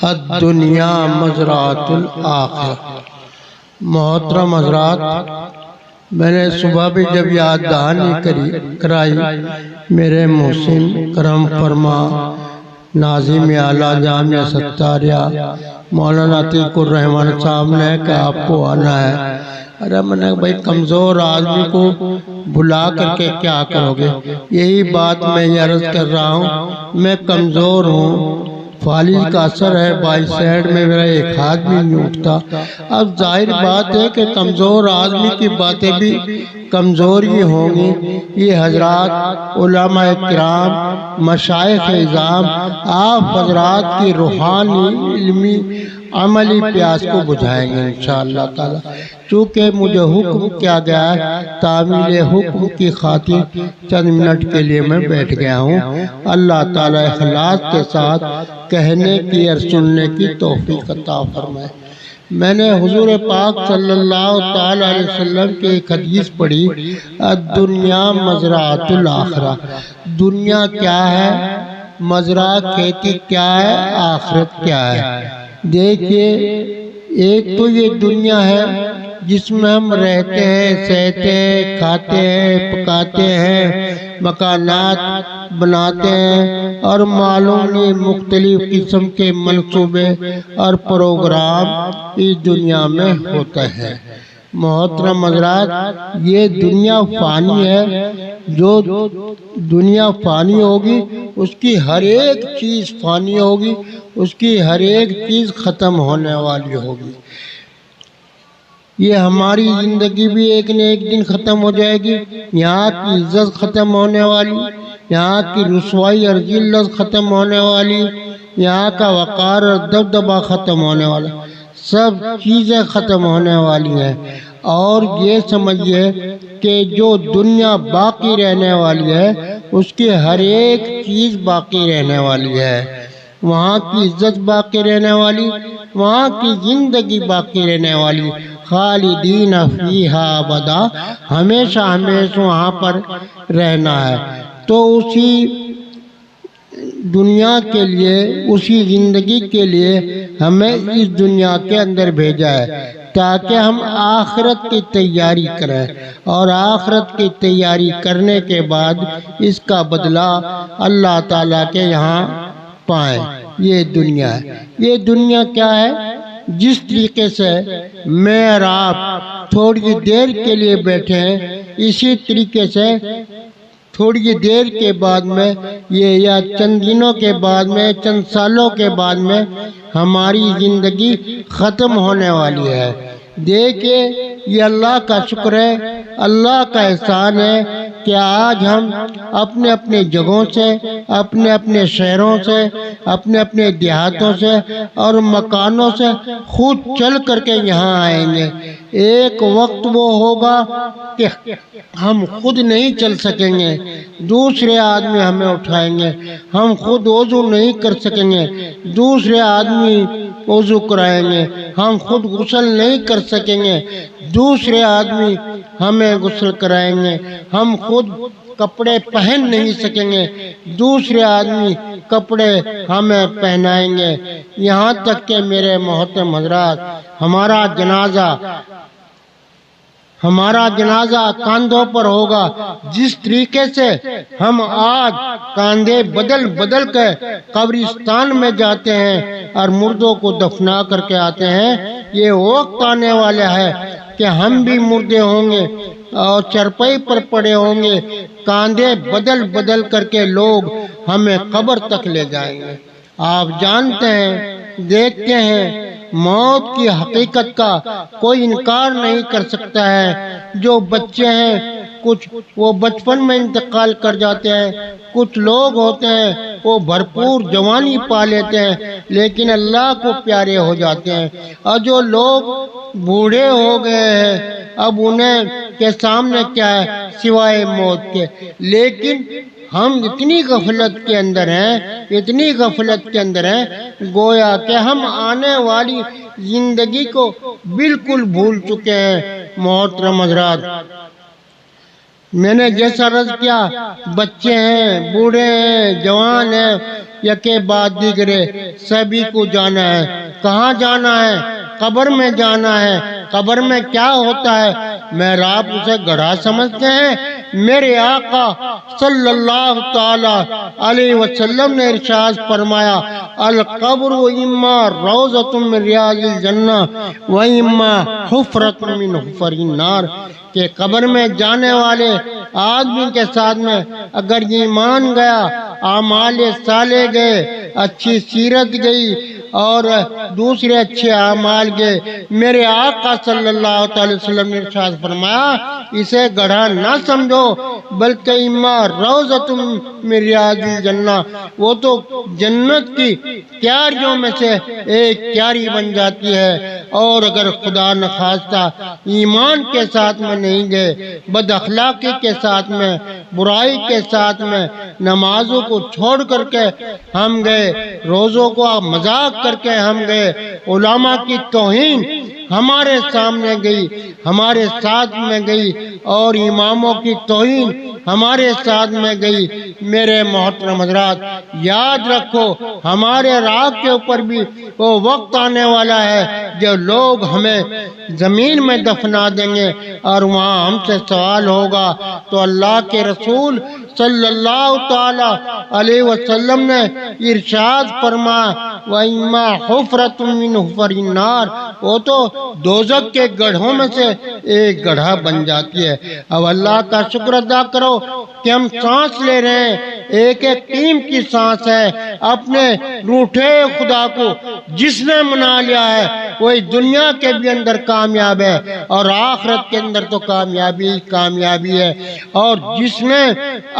الدنیا مزرعۃ الآخرہ۔ محترم حضرات، میں نے صبح بھی جب یاد دہانی کرائی، میرے محسن کرم فرما ناظم اعلیٰ جامعہ ستاریہ مولانا عتیق الرحمن صاحب نے کہ آپ کو آنا ہے۔ ارے میں نے بھائی کمزور آدمی کو بلا کر کے کیا کرو گے؟ یہی بات میں یہ عرض کر رہا ہوں، میں کمزور ہوں، فالج کا اثر ہے، بائی سائڈ میں میرا ایک ہاتھ بھی نہیں اٹھتا۔ اب ظاہر بات ہے کہ کمزور آدمی کی باتیں بھی کمزوری ہوں گی۔ یہ حضرات علماء کرام، مشائخ اعظام، آپ حضرات کی روحانی علمی عملی پیاس کو بجھائیں گے انشاءاللہ تعالی۔ چونکہ مجھے حکم کیا گیا ہے، تعمیل حکم کی خاطر چند منٹ کے لیے میں بیٹھ گیا ہوں۔ اللہ تعالی اخلاص کے ساتھ کہنے کی اور سننے کی توفیق عطا فرمائے۔ میں نے حضور پاک صلی اللہ تعالی علیہ وسلم کی ایک حدیث پڑھی، الدنیا مزرعۃ الآخرہ۔ دنیا کیا ہے، مزرعہ کھیتی کیا ہے، آخرت کیا ہے؟ دیکھیے، ایک تو یہ دنیا ہے جس میں ہم رہتے ہیں، سہتے ہیں، کھاتے ہیں، پکاتے ہیں، مکانات بناتے ہیں، اور معلوم نہیں مختلف قسم کے منصوبے اور پروگرام اس دنیا میں ہوتے ہیں۔ محترم حضرات، یہ دنیا فانی ہے۔ جو دنیا فانی ہوگی اس کی ہر ایک چیز فانی ہوگی، اس کی ہر ایک چیز ختم ہونے والی ہوگی۔ یہ ہماری زندگی بھی ایک نہ ایک دن ختم ہو جائے گی۔ یہاں کی عزت ختم ہونے والی، یہاں کی رسوائی اور ذلت ختم ہونے والی، یہاں کا وقار اور دبدبہ ختم ہونے والا، سب چیزیں ختم ہونے والی ہیں۔ اور یہ سمجھیے کہ جو دنیا باقی رہنے والی ہے اس کی ہر ایک چیز باقی رہنے والی ہے۔ وہاں کی عزت باقی رہنے والی، وہاں کی زندگی باقی رہنے والی، خالدین فیہا ابدا، ہمیشہ ہمیشہ وہاں پر رہنا ہے۔ تو اسی دنیا کے لیے، اسی زندگی کے لیے ہمیں اس دنیا کے اندر بھیجا ہے تاکہ ہم آخرت کی تیاری کریں، اور آخرت کی تیاری کرنے کے بعد اس کا بدلہ اللہ تعالیٰ کے یہاں پائیں۔ یہ دنیا ہے۔ یہ دنیا کیا ہے؟ جس طریقے سے میں اور آپ تھوڑی دیر کے لیے بیٹھے ہیں، اسی طریقے سے تھوڑی دیر کے بعد میں یہ، یا چند دنوں کے بعد میں، چند سالوں کے بعد میں ہماری زندگی ختم ہونے والی ہے۔ دیکھیں، یہ اللہ کا شکر ہے، اللہ کا احسان ہے کہ آج ہم اپنے اپنے جگہوں سے، اپنے اپنے شہروں سے، اپنے اپنے دیہاتوں سے اور مکانوں سے خود چل کر کے یہاں آئیں گے۔ ایک وقت وہ ہوگا کہ ہم خود نہیں چل سکیں گے، دوسرے آدمی ہمیں اٹھائیں گے۔ ہم خود وضو نہیں کر سکیں گے، دوسرے آدمی وضو کرائیں گے۔ ہم خود غسل نہیں کر سکیں گے، دوسرے آدمی ہمیں غسل کرائیں گے۔ ہم خود کپڑے پہن نہیں سکیں گے، دوسرے آدمی کپڑے ہمیں پہنائیں گے۔ یہاں تک کہ میرے محترم حضرات، ہمارا جنازہ کاندھوں پر ہوگا۔ جس طریقے سے ہم آج کاندھے بدل بدل کے قبرستان میں جاتے ہیں اور مردوں کو دفنا کر کے آتے ہیں، یہ وقت آنے والا ہے کہ ہم بھی مردے ہوں گے اور چرپائی پر پڑے ہوں گے، کاندھے بدل بدل کر کے لوگ ہمیں قبر تک لے جائیں گے۔ آپ جانتے ہیں، دیکھتے ہیں، موت کی حقیقت کا کوئی انکار نہیں کر سکتا ہے۔ جو بچے ہیں، کچھ وہ بچپن میں انتقال کر جاتے ہیں، کچھ لوگ ہوتے ہیں وہ بھرپور جوانی پا لیتے ہیں لیکن اللہ کو پیارے ہو جاتے ہیں، اور جو لوگ بوڑھے ہو گئے ہیں اب انہیں کے سامنے کیا ہے سوائے موت کے۔ لیکن ہم اتنی غفلت کے اندر ہیں، اتنی غفلت کے اندر ہیں، گویا کہ ہم آنے والی زندگی کو بالکل بھول چکے ہیں۔ محترم حضرات، میں نے جیسا عرض کیا، بچے ہیں، بوڑھے ہیں، جوان ہیں، یکے بعد دیگرے سبھی کو جانا ہے۔ کہاں جانا ہے؟ قبر میں جانا ہے۔ قبر میں کیا ہوتا ہے؟ محراب اسے گڑھا سمجھتے ہیں؟ میرے آقا صلی اللہ تعالی علیہ وسلم نے ارشاد فرمایا، القبر اما روضۃ من ریاض الجنہ و اما حفرۃ من حفر النار، کہ قبر میں جانے والے آدمی کے ساتھ میں اگر ایمان گیا، اعمال صالح گئے، اچھی سیرت گئی اور دوسرے اچھے اعمال گئے، میرے آقا صلی اللہ تعالی وسلم نے ارشاد فرمایا اسے گڑھا نہ سمجھو بلکہ اما روضۃ من ریاض الجنہ، وہ تو جنت کی کیاریوں میں سے ایک کیاری بن جاتی ہے۔ اور اگر خدا نخواستہ ایمان کے ساتھ میں نہیں گئے، بد اخلاقی کے ساتھ میں، برائی کے ساتھ میں، نمازوں کو چھوڑ کر کے ہم گئے، روزوں کو مذاق کر کے ہم گئے، علماء کی توہین ہمارے سامنے گئی، ہمارے ساتھ میں گئی، اور اماموں کی توہین ہمارے ساتھ میں گئی، میرے محترم حضرات یاد رکھو ہمارے راہ کے اوپر بھی وہ وقت آنے والا ہے جو لوگ ہمیں زمین میں دفنا دیں گے اور وہاں ہم سے سوال ہوگا۔ تو اللہ کے رسول صلی اللہ تعالی علیہ وسلم نے ارشاد فرمایا وَإِمَّا حُفْرَةٌ مِّنْ حُفَرِ النَّارِ، وہ تو دوزخ کے گڑھوں میں سے ایک گڑھا بن جاتی ہے۔ اب اللہ کا شکر ادا کرو کہ ہم سانس لے رہے ہیں، ایک ایک ٹیم کی سانس ہے۔ اپنے روٹھے خدا کو جس نے منا لیا ہے وہی دنیا کے بھی اندر کامیاب ہے اور آخرت کے اندر تو کامیابی کامیابی ہے، اور جس نے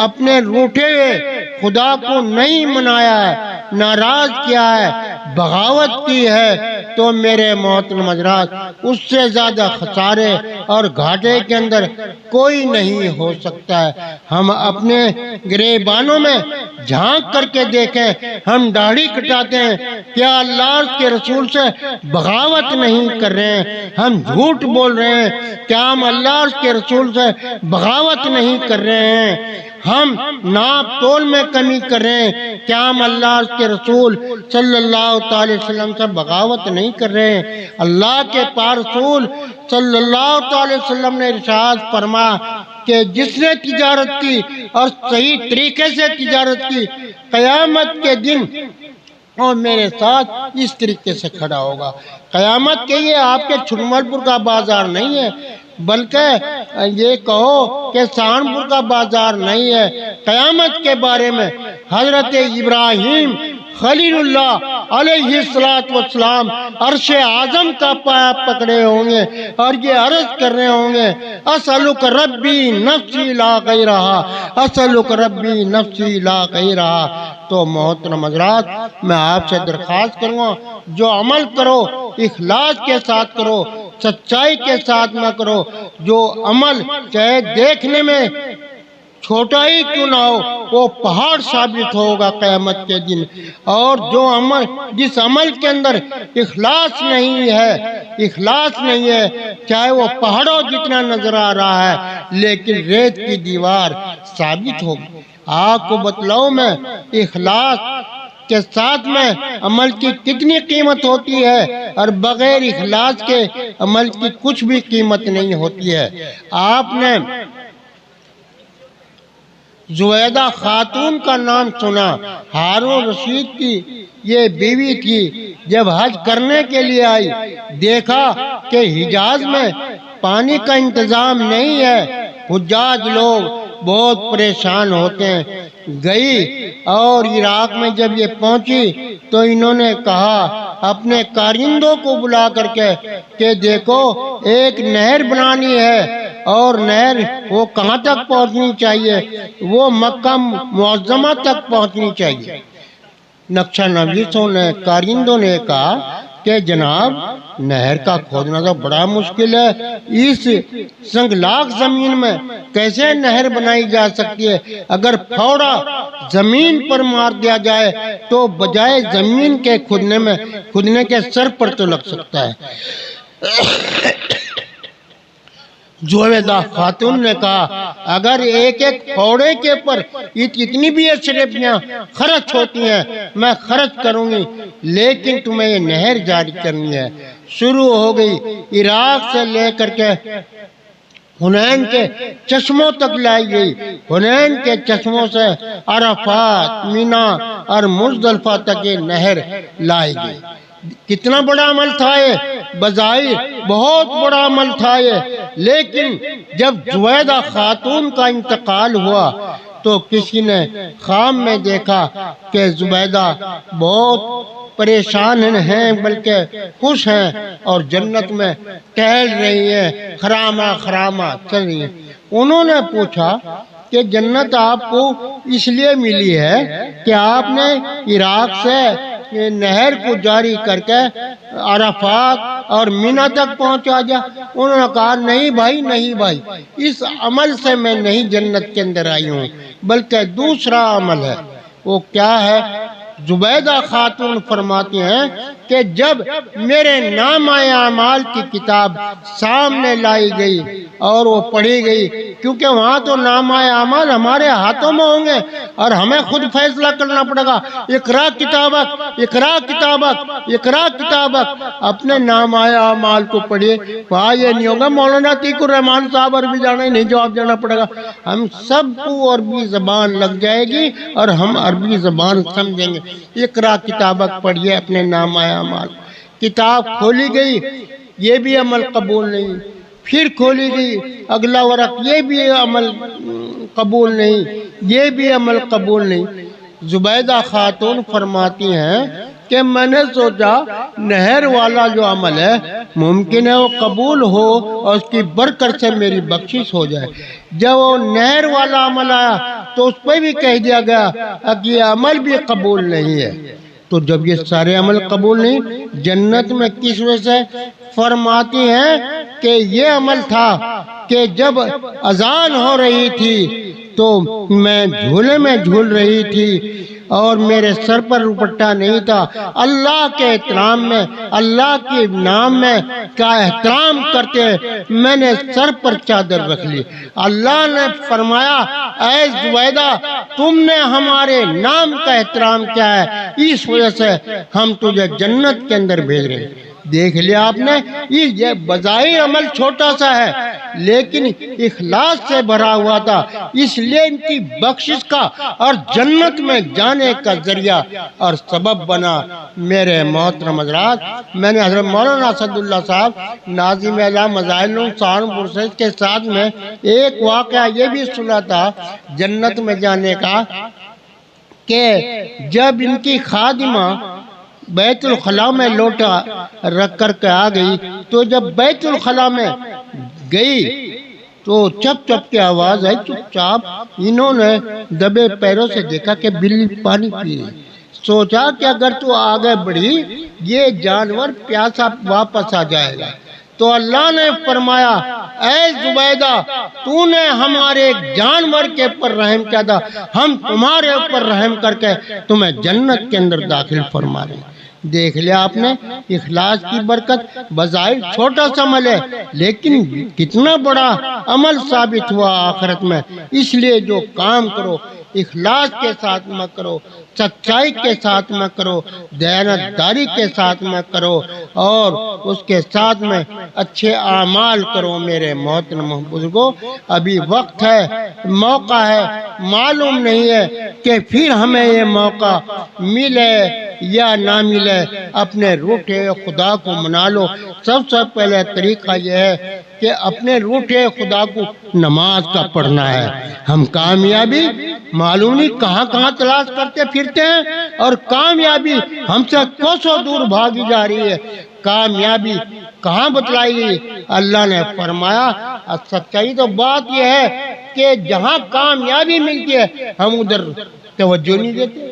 اپنے روٹھے خدا کو نہیں منایا ہے، ناراض کیا ہے، بغاوت کی ہے، تو میرے محترم حضرات اس سے زیادہ خسارے اور گھاٹے کے اندر کوئی نہیں ہو سکتا ہے۔ ہم اپنے گریبانوں میں جھانک کر کے دیکھیں، ہم داڑھی کٹاتے ہیں، کیا اللہ کے رسول سے بغاوت نہیں کر رہے ہیں؟ ہم جھوٹ بول رہے ہیں، کیا ہم اللہ کے رسول سے بغاوت نہیں کر رہے ہیں؟ ہم ناپ تول میں کمی کر رہے ہیں، کیا ہم اللہ کے رسول صلی اللہ تعالی وسلم سے بغاوت نہیں کر رہے ہیں؟ اللہ کے پاک رسول صلی اللہ تعالی وسلم نے ارشاد فرمایا کہ جس نے تجارت کی اور صحیح طریقے سے تجارت کی، قیامت کے دن اور میرے ساتھ اس طریقے سے کھڑا ہوگا۔ قیامت کے یہ آپ کے چھنمل پور کا بازار نہیں ہے، بلکہ یہ کہو کہ سہارنپور کا بازار نہیں ہے۔ قیامت کے بارے میں حضرت ابراہیم خلیل اللہ علیہ السلام عرش اعظم کا پایا پکڑے ہوں گے اور یہ عرض کر رہے ہوں گے اسألک ربی نفسی لا غیرہا، اسألک ربی نفسی لا غیرہا۔ تو محترم حضرات میں آپ سے درخواست کروں گا جو عمل کرو اخلاص کے ساتھ کرو، سچائی کے ساتھ نہ کرو۔ جو عمل چاہے دیکھنے میں چھوٹا ہی کیوں نہ ہو وہ پہاڑ ثابت ہوگا قیامت کے دن، اور جو عمل جس عمل کے اندر اخلاص نہیں ہے چاہے وہ پہاڑوں جتنا نظر آ رہا ہے لیکن ریت کی دیوار ثابت ہوگی۔ آپ کو بتلاؤں میں اخلاص کے ساتھ میں عمل کی کتنی قیمت ہوتی ہے اور بغیر اخلاص کے عمل کی کچھ بھی قیمت نہیں ہوتی ہے۔ آپ نے زبیدہ خاتون کا نام سنا، ہارون رشید کی یہ بیوی تھی۔ جب حج کرنے کے لیے آئی دیکھا کہ حجاز میں پانی کا انتظام نہیں ہے، حجاج لوگ بہت پریشان ہوتے ہیں، گئی اور عراق میں جب یہ پہنچی تو انہوں نے کہا اپنے کارندوں کو بلا کر کے کہ دیکھو ایک نہر بنانی ہے، اور نہر وہ کہاں تک پہنچنی چاہیے؟ وہ مکہ معظمہ تک پہنچنی چاہیے۔ نقشہ نویسوں نے کارندوں نے کہا کہ جناب نہر کا کھودنا تو بڑا مشکل ہے، اس سنگلاخ زمین میں کیسے نہر بنائی جا سکتی ہے؟ اگر پھوڑا زمین پر مار دیا جائے تو بجائے زمین کے کھودنے کے سر پر تو لگ سکتا ہے۔ زبیدہ خاتون نے کہا اگر ایک ایک پھوڑے کے اوپر اتنی بھی اشرفیاں خرچ ہوتی ہیں میں خرچ کروں گی، لیکن تمہیں یہ نہر جاری کرنی ہے۔ شروع ہو گئی، عراق سے لے کر کے حنین کے چشموں تک لائی گئی، حنین کے چشموں سے عرفات، مینا اور مزدلفہ تک یہ نہر لائی گئی۔ کتنا بڑا عمل تھا یہ، بظاہر بہت بڑا عمل تھا یہ، لیکن جب زبیدہ خاتون کا انتقال ہوا تو کسی نے خواب میں دیکھا کہ زبیدہ بہت پریشان ہیں بلکہ خوش ہیں اور جنت میں ٹہل رہی ہیں، خرامہ چل رہی ہیں۔ انہوں نے پوچھا کہ جنت آپ کو اس لیے ملی ہے کہ آپ نے عراق سے نہر کو جاری کر کے عرفات اور مینا تک پہنچا دیا۔ انہوں نے کہا نہیں بھائی، اس عمل سے میں نہیں جنت کے اندر آئی ہوں، بلکہ دوسرا عمل ہے۔ وہ کیا ہے؟ زبیدہ خاتون فرماتی ہیں کہ جب میرے نامہ اعمال کی کتاب سامنے لائی گئی اور وہ پڑھی گئی، کیونکہ وہاں تو نامہ اعمال ہمارے ہاتھوں میں ہوں گے اور ہمیں خود فیصلہ کرنا پڑے گا، اقرا کتابک، اپنے نامہ اعمال کو پڑھیے۔ وہاں یہ نہیں ہوگا مولانا عتیق الرحمان صاحب عربی جانے نہیں جواب دینا پڑے گا، ہم سب کو عربی زبان لگ جائے گی اور ہم عربی زبان سمجھیں گے۔ اقرا کتابک پڑھیے اپنے نامہ اعمال۔ کتاب کھولی گئی، یہ بھی عمل قبول نہیں، پھر کھولی گئی اگلا ورق، یہ بھی عمل قبول نہیں، یہ بھی عمل قبول نہیں۔ زبیدہ خاتون فرماتی ہیں کہ میں نے سوچا نہر والا جو عمل ہے ممکن ہے وہ قبول ہو اور اس کی برکت سے میری بخشش ہو جائے۔ جب وہ نہر والا عمل آیا تو اس پہ بھی کہہ دیا گیا کہ یہ عمل بھی قبول نہیں ہے۔ تو جب یہ سارے عمل قبول نہیں، جنت میں کس وجہ سے؟ فرماتی ہیں کہ یہ عمل تھا کہ جب اذان ہو رہی تھی تو میں جھولے میں جھول رہی تھی اور میرے سر پر دوپٹہ نہیں تھا، اللہ کے احترام میں، اللہ کے نام میں کا احترام کرتے میں نے سر پر چادر رکھ لی۔ اللہ نے فرمایا اے زبیدہ تم نے ہمارے نام کا احترام کیا ہے، اس وجہ سے ہم تجھے جنت کے اندر بھیج رہے ہیں۔ دیکھ لیا آپ نے، یہ بظاہر عمل چھوٹا سا ہے لیکن اخلاص سے بھرا ہوا تھا، اس لیے ان کی بخشش کا اور جنت میں جانے کا ذریعہ اور سبب بنا۔ میرے محترم حضرات، میں نے حضرت مولانا اسد اللہ صاحب ناظم اعلیٰ مظاہر سہارنپور سے کے ساتھ میں ایک واقعہ یہ بھی سنا تھا جنت میں جانے کا، کہ جب ان کی خادمہ بیت الخلاء میں لوٹا رکھ کر کے آ گئی تو جب بیت الخلاء میں گئی تو چپ چپ کی آواز آئی، چپ چاپ انہوں نے دبے پیروں سے دیکھا کہ بلی پانی پی رہی۔ سوچا کہ اگر تو آگے بڑھی یہ جانور پیاسا واپس آ جائے گا، تو اللہ نے فرمایا اے زبیدہ تو نے ہمارے ایک جانور کے اوپر رحم کیا تھا، ہم تمہارے اوپر رحم کر کے تمہیں جنت کے اندر داخل فرما رہے ہیں۔ دیکھ لیا آپ نے، اخلاص کی برکت، بظاہر چھوٹا سا عمل ہے لیکن کتنا بڑا عمل ثابت ہوا آخرت میں۔ اس لیے جو کام کرو اخلاص کے ساتھ میں کرو، سچائی کے ساتھ میں کرو، دیانتداری کے ساتھ میں کرو اور اس کے ساتھ میں اچھے اعمال کرو۔ میرے محترم بزرگوں، ابھی وقت ہے، موقع ہے، معلوم نہیں ہے کہ پھر ہمیں یہ موقع ملے یا نہ ملے۔ اپنے روٹھے خدا کو منا لو۔ سب سے پہلے طریقہ یہ ہے کہ اپنے روٹھے خدا کو نماز کا پڑھنا ہے۔ ہم کامیابی معلوم نہیں کہاں کہاں تلاش کرتے پھرتے ہیں اور کامیابی ہم سے کوسوں دور بھاگی جا رہی ہے۔ کامیابی کہاں بتلائی گئی؟ اللہ نے فرمایا سچائی تو بات یہ ہے کہ جہاں کامیابی ملتی ہے ہم ادھر توجہ نہیں دیتے،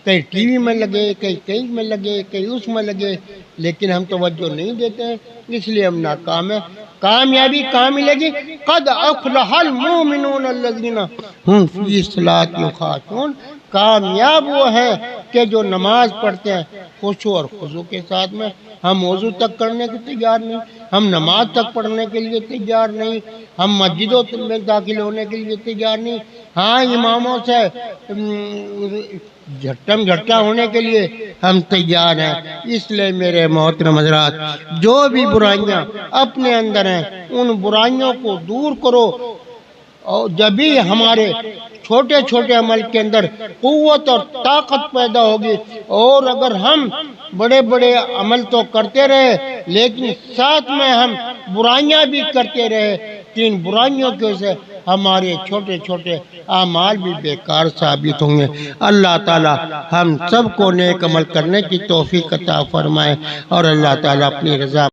کہیں ٹی وی میں لگے، کہیں میں لگے، کہیں اس میں لگے، لیکن ہم توجہ نہیں دیتے ہیں، اس لیے ہم ناکام ہیں۔ کامیابی کہاں ملے گی؟ قد افلح المؤمنون الذین هم فی صلاتہم خاشعون۔ کامیاب وہ ہے کہ جو نماز پڑھتے ہیں خشوع اور خضوع کے ساتھ میں۔ ہم وضو تک کرنے کے تیار نہیں، ہم نماز تک پڑھنے کے لیے تیار نہیں، ہم مسجدوں میں داخل ہونے کے لیے تیار نہیں، ہاں اماموں سے جھٹم جھٹکا ہونے کے لیے ہم تیار ہیں۔ اس لیے میرے محترم حضرات، جو بھی برائیاں اپنے اندر ہیں ان برائیوں کو دور کرو، اور جبھی ہمارے چھوٹے چھوٹے عمل کے اندر قوت اور طاقت پیدا ہوگی۔ اور اگر ہم بڑے بڑے عمل تو کرتے رہے لیکن ساتھ میں ہم برائیاں بھی کرتے رہے، تین برائیوں کی وجہ سے ہمارے چھوٹے چھوٹے اعمال بھی بیکار ثابت ہوں گے۔ اللہ تعالی ہم سب کو نیک عمل کرنے کی توفیق عطا فرمائے، اور اللہ تعالی اپنی رضا